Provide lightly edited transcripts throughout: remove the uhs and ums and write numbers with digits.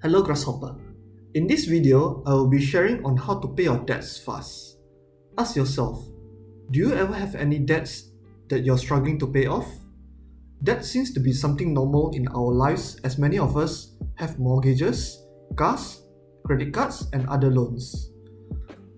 Hello Grasshopper. In this video, I will be sharing on how to pay your debts fast. Ask yourself, do you ever have any debts that you're struggling to pay off? Debt seems to be something normal in our lives as many of us have mortgages, cars, credit cards, and other loans.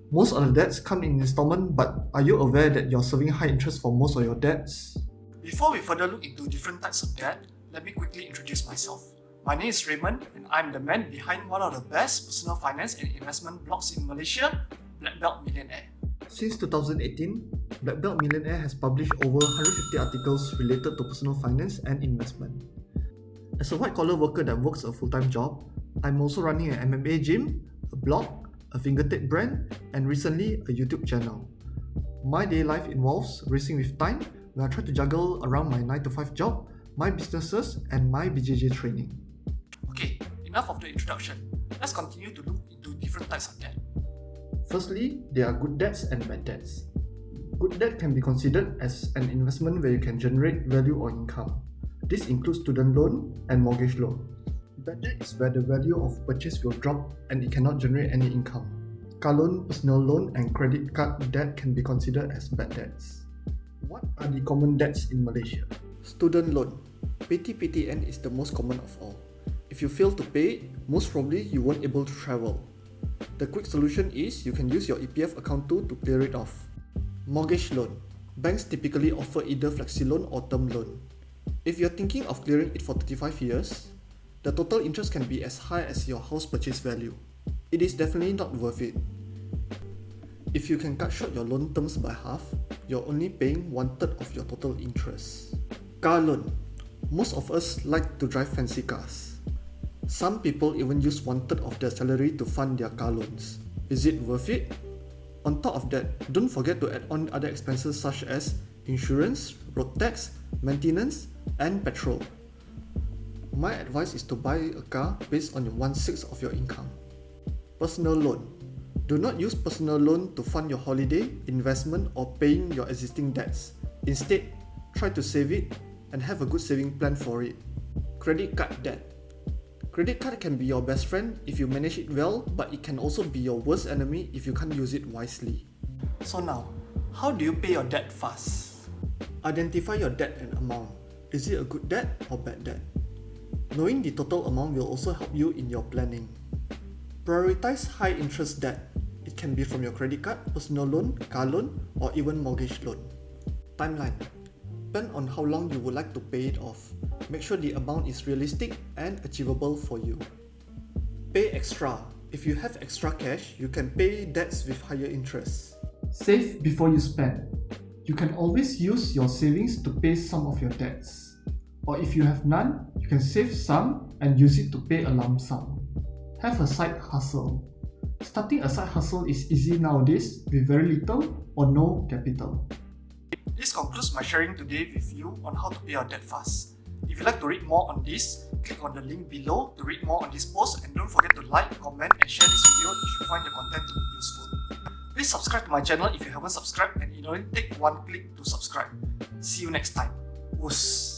Most of the debts come in installment, but are you aware that you're serving high interest for most of your debts? Before we further look into different types of debt, let me quickly introduce myself. My name is Raymond and I'm the man behind one of the best personal finance and investment blogs in Malaysia, Black Belt Millionaire. Since 2018, Black Belt Millionaire has published over 150 articles related to personal finance and investment. As a white-collar worker that works a full-time job, I'm also running an MMA gym, a blog, a fingertip brand, and recently a YouTube channel. My day life involves racing with time where I try to juggle around my 9-to-5 job, my businesses, and my BJJ training. Okay, enough of the introduction. Let's continue to look into different types of debt. Firstly, there are good debts and bad debts. Good debt can be considered as an investment where you can generate value or income. This includes student loan and mortgage loan. Bad debt is where the value of purchase will drop and it cannot generate any income. Car loan, personal loan, and credit card debt can be considered as bad debts. What are the common debts in Malaysia? Student loan. PTPTN is the most common of all. If you fail to pay, most probably you won't able to travel. The quick solution is you can use your EPF account to clear it off. Mortgage loan. Banks typically offer either flexi loan or term loan. If you're thinking of clearing it for 35 years, the total interest can be as high as your house purchase value. It is definitely not worth it. If you can cut short your loan terms by half, you're only paying 1/3 of your total interest. Car loan. Most of us like to drive fancy cars. Some people even use 1/3 of their salary to fund their car loans. Is it worth it? On top of that, don't forget to add on other expenses such as insurance, road tax, maintenance, and petrol. My advice is to buy a car based on 1/6 of your income. Personal loan. Do not use personal loan to fund your holiday, investment, or paying your existing debts. Instead, try to save it and have a good saving plan for it. Credit card debt. Credit card can be your best friend if you manage it well, but it can also be your worst enemy if you can't use it wisely. So now, how do you pay your debt fast? Identify your debt and amount. Is it a good debt or bad debt? Knowing the total amount will also help you in your planning. Prioritize high interest debt. It can be from your credit card, personal loan, car loan, or even mortgage loan. Timeline. Depend on how long you would like to pay it off. Make sure the amount is realistic and achievable for you. Pay extra. If you have extra cash, you can pay debts with higher interest. Save before you spend. You can always use your savings to pay some of your debts. Or if you have none, you can save some and use it to pay a lump sum. Have a side hustle. Starting a side hustle is easy nowadays with very little or no capital. This concludes my sharing today with you on how to pay your debt fast. If you'd like to read more on this, click on the link below to read more on this post, and don't forget to like, comment, and share this video if you find the content to be useful. Please subscribe to my channel if you haven't subscribed, and it only takes one click to subscribe. See you next time. Woos!